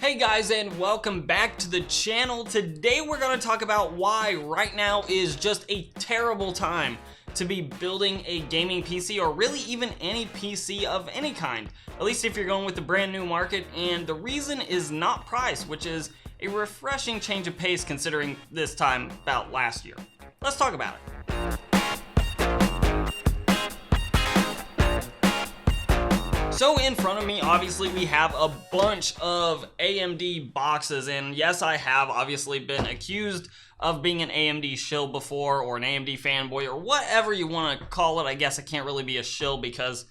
Hey guys, and welcome back to the channel. Today we're going to talk about why right now is just a terrible time to be building a gaming PC, or really even any PC of any kind, at least if you're going with the brand new market. And the reason is not price, which is a refreshing change of pace considering this time about last year. Let's talk about it. So in front of me, obviously, we have a bunch of AMD boxes, and yes, I have obviously been accused of being an AMD shill before, or an AMD fanboy, or whatever you want to call it. I guess I can't really be a shill because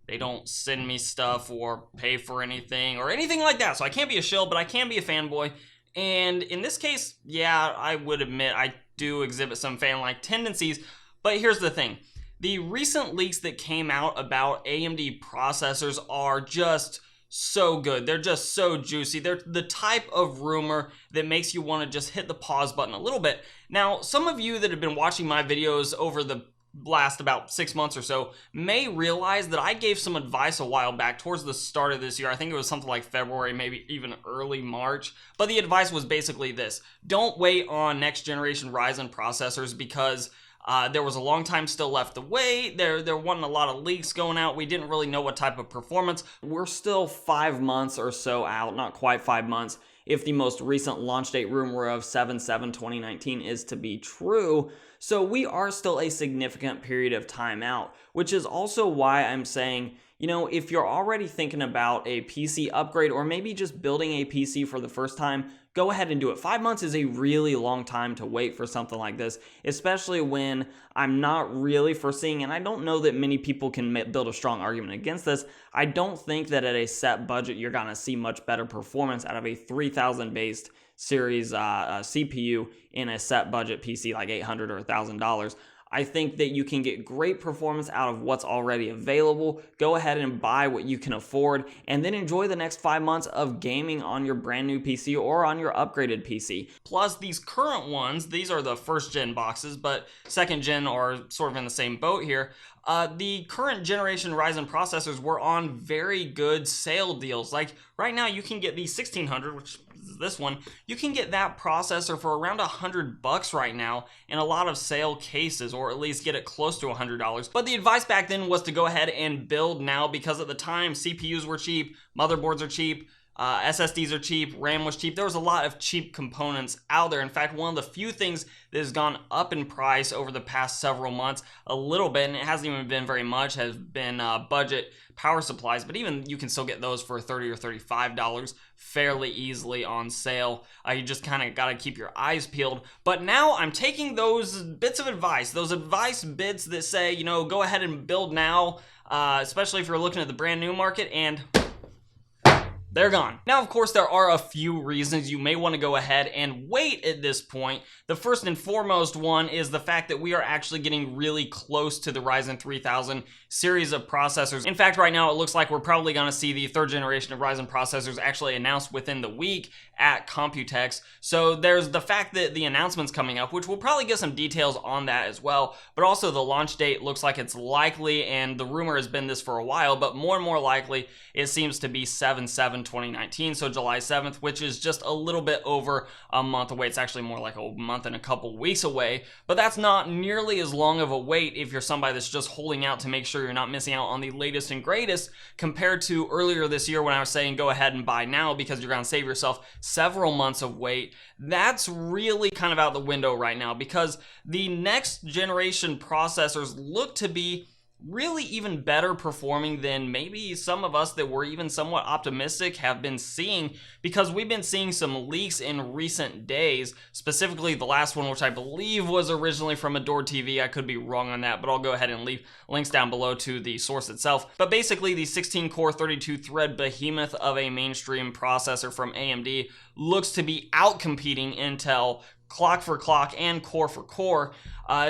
they don't send me stuff or pay for anything or anything like that, so I can't be a shill, but I can be a fanboy. And in this case, yeah, I would admit I do exhibit some fan-like tendencies, but here's the thing. The recent leaks that came out about AMD processors are just so good. They're just so juicy. They're the type of rumor that makes you want to just hit the pause button a little bit. Now, some of you that have been watching my videos over the last about 6 months or so may realize that I gave some advice a while back towards the start of this year. I think it was something like February, maybe even early March. But the advice was basically this: don't wait on next generation Ryzen processors because there was a long time still left to wait. There wasn't a lot of leaks going out. We didn't really know what type of performance. We're still 5 months or so out, not quite 5 months, if the most recent launch date rumor of 7/7/2019 is to be true. So we are still a significant period of time out, which is also why I'm saying, you know, if you're already thinking about a PC upgrade or maybe just building a PC for the first time, go ahead and do it. 5 months is a really long time to wait for something like this, especially when I'm not really foreseeing, and I don't know that many people can build a strong argument against this. I don't think that at a set budget, you're gonna see much better performance out of a 3000 based series CPU in a set budget PC like $800 or $1,000. I think that you can get great performance out of what's already available. Go ahead and buy what you can afford, and then enjoy the next 5 months of gaming on your brand new PC or on your upgraded PC. Plus, these current ones, these are the first gen boxes, but second gen are sort of in the same boat here. The current generation Ryzen processors were on very good sale deals. Like right now, you can get the 1600, which is this one. You can get that processor for around $100 right now in a lot of sale cases, or at least get it close to $100. But the advice back then was to go ahead and build now, because at the time CPUs were cheap, motherboards are cheap, SSDs are cheap, RAM was cheap. There was a lot of cheap components out there. In fact, one of the few things that has gone up in price over the past several months, a little bit, and it hasn't even been very much, has been budget power supplies. But even you can still get those for $30 or $35 fairly easily on sale. You just kind of got to keep your eyes peeled. But now I'm taking those bits of advice, those advice bits that say, you know, go ahead and build now, especially if you're looking at the brand new market, and they're gone. Now, of course, there are a few reasons you may want to go ahead and wait at this point. The first and foremost one is the fact that we are actually getting really close to the Ryzen 3000 series of processors. In fact, right now, it looks like we're probably going to see the third generation of Ryzen processors actually announced within the week at Computex. So there's the fact that the announcement's coming up, which we'll probably get some details on that as well. But also the launch date looks like it's likely, and the rumor has been this for a while, but more and more likely it seems to be 7/7/2019, so July 7th, which is just a little bit over a month away. It's actually more like a month and a couple weeks away, but that's not nearly as long of a wait if you're somebody that's just holding out to make sure you're not missing out on the latest and greatest, compared to earlier this year when I was saying go ahead and buy now because you're going to save yourself several months of wait. That's really kind of out the window right now, because the next generation processors look to be really even better performing than maybe some of us that were even somewhat optimistic have been seeing, because we've been seeing some leaks in recent days, specifically the last one, which I believe was originally from Adored TV. I could be wrong on that, but I'll go ahead and leave links down below to the source itself. But basically, the 16-core 32-thread behemoth of a mainstream processor from AMD looks to be outcompeting Intel clock for clock and core for core.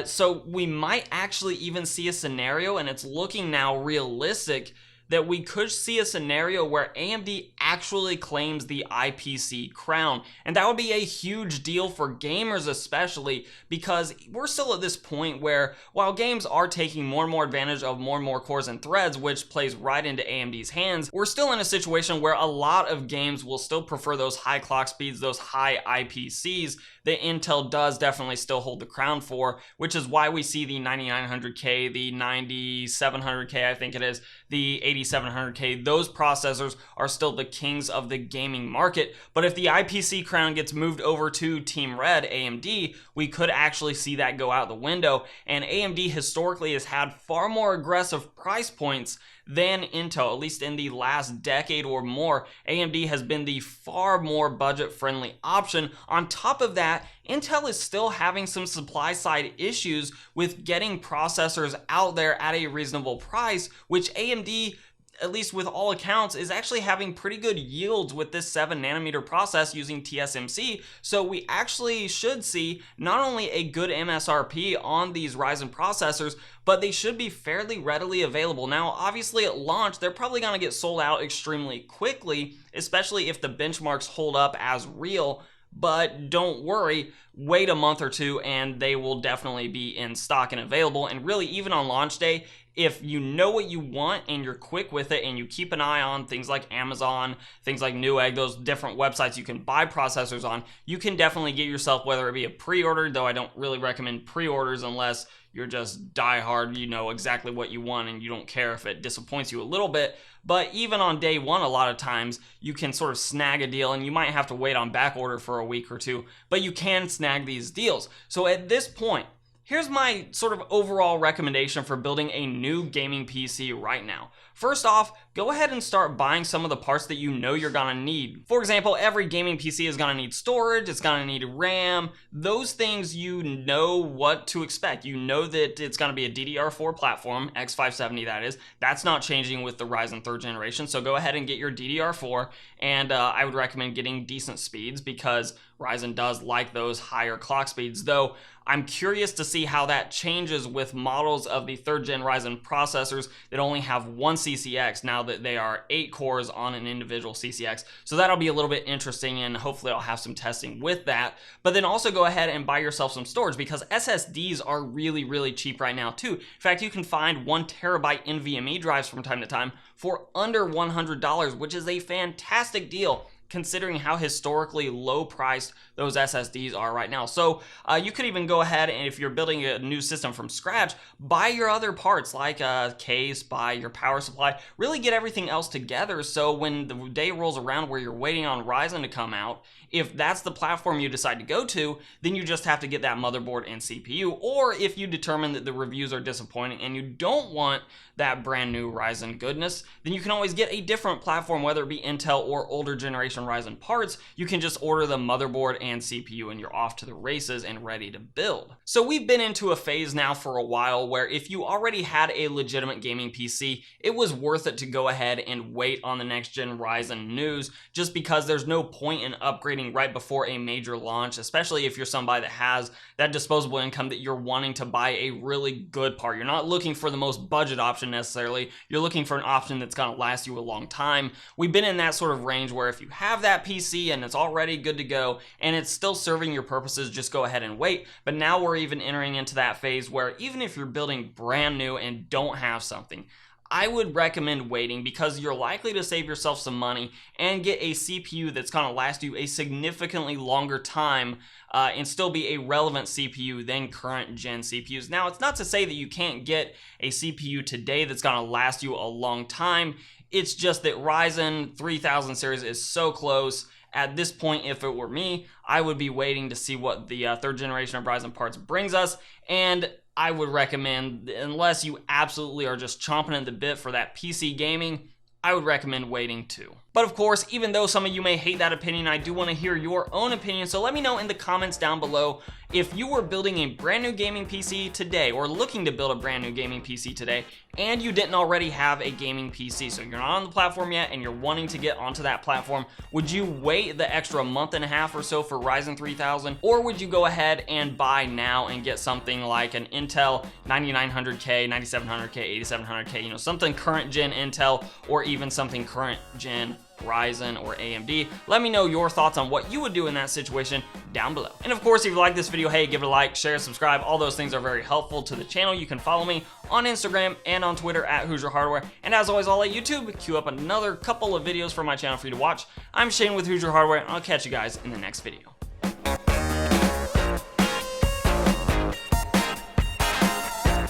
So we might actually even see a scenario, and it's looking now realistic, that we could see a scenario where AMD actually claims the IPC crown. And that would be a huge deal for gamers especially, because we're still at this point where while games are taking more and more advantage of more and more cores and threads, which plays right into AMD's hands, we're still in a situation where a lot of games will still prefer those high clock speeds, those high IPCs that Intel does definitely still hold the crown for, which is why we see the 9900K, the 9700K, I think it is, the 8700K. Those processors are still the kings of the gaming market. But if the IPC crown gets moved over to Team Red, AMD, we could actually see that go out the window. And AMD historically has had far more aggressive price points than Intel, at least in the last decade or more. AMD has been the far more budget-friendly option. On top of that, Intel is still having some supply side issues with getting processors out there at a reasonable price, which AMD, at least with all accounts, is actually having pretty good yields with this 7nm process using TSMC. So we actually should see not only a good MSRP on these Ryzen processors, but they should be fairly readily available. Now, obviously at launch, they're probably gonna get sold out extremely quickly, especially if the benchmarks hold up as real. But don't worry, wait a month or two and they will definitely be in stock and available. And really, even on launch day, if you know what you want and you're quick with it and you keep an eye on things like Amazon, things like Newegg, those different websites you can buy processors on, you can definitely get yourself, whether it be a pre-order, though I don't really recommend pre-orders unless you're just diehard, you know exactly what you want and you don't care if it disappoints you a little bit. But even on day one, a lot of times you can sort of snag a deal, and you might have to wait on back order for a week or two, but you can snag these deals. So at this point, here's my sort of overall recommendation for building a new gaming PC right now. First off, go ahead and start buying some of the parts that you know you're gonna need. For example, every gaming PC is gonna need storage, it's gonna need RAM. Those things, you know what to expect. You know that it's gonna be a DDR4 platform, X570 that is. That's not changing with the Ryzen 3rd generation, so go ahead and get your DDR4, and I would recommend getting decent speeds because Ryzen does like those higher clock speeds, though I'm curious to see how that changes with models of the 3rd gen Ryzen processors that only have one CCX now that they are 8 cores on an individual CCX. So that'll be a little bit interesting, and hopefully I'll have some testing with that. But then also go ahead and buy yourself some storage, because SSDs are really, really cheap right now too. In fact, you can find 1TB NVMe drives from time to time for under $100, which is a fantastic deal considering how historically low priced those SSDs are right now. So you could even go ahead and, if you're building a new system from scratch, buy your other parts like a case, buy your power supply, really get everything else together, so when the day rolls around where you're waiting on Ryzen to come out, if that's the platform you decide to go to, then you just have to get that motherboard and CPU. Or if you determine that the reviews are disappointing and you don't want that brand new Ryzen goodness, then you can always get a different platform, whether it be Intel or older generation Ryzen parts. You can just order the motherboard and CPU and you're off to the races and ready to build. So we've been into a phase now for a while where if you already had a legitimate gaming PC, it was worth it to go ahead and wait on the next gen Ryzen news, just because there's no point in upgrading right before a major launch, especially if you're somebody that has that disposable income that you're wanting to buy a really good part. You're not looking for the most budget option necessarily, you're looking for an option that's going to last you a long time. We've been in that sort of range where if you have that PC and it's already good to go and it's still serving your purposes, just go ahead and wait. But now we're even entering into that phase where even if you're building brand new and don't have something, I would recommend waiting, because you're likely to save yourself some money and get a CPU that's going to last you a significantly longer time and still be a relevant CPU than current gen CPUs. Now, it's not to say that you can't get a CPU today that's going to last you a long time. It's just that Ryzen 3000 series is so close. At this point, if it were me, I would be waiting to see what the 3rd generation of Ryzen parts brings us, and I would recommend, unless you absolutely are just chomping at the bit for that PC gaming, I would recommend waiting too. But of course, even though some of you may hate that opinion, I do want to hear your own opinion. So let me know in the comments down below if you were building a brand new gaming PC today, or looking to build a brand new gaming PC today, and you didn't already have a gaming PC. So you're not on the platform yet and you're wanting to get onto that platform. Would you wait the extra month and a half or so for Ryzen 3000? Or would you go ahead and buy now and get something like an Intel 9900K, 9700K, 8700K, you know, something current gen Intel, or even something current gen Ryzen or AMD? Let me know your thoughts on what you would do in that situation down below. And of course, if you like this video, hey, give it a like, share, subscribe. All those things are very helpful to the channel. You can follow me on Instagram and on Twitter at Hoosier Hardware. And as always, I'll let YouTube queue up another couple of videos for my channel for you to watch. I'm Shane with Hoosier Hardware, and I'll catch you guys in the next video.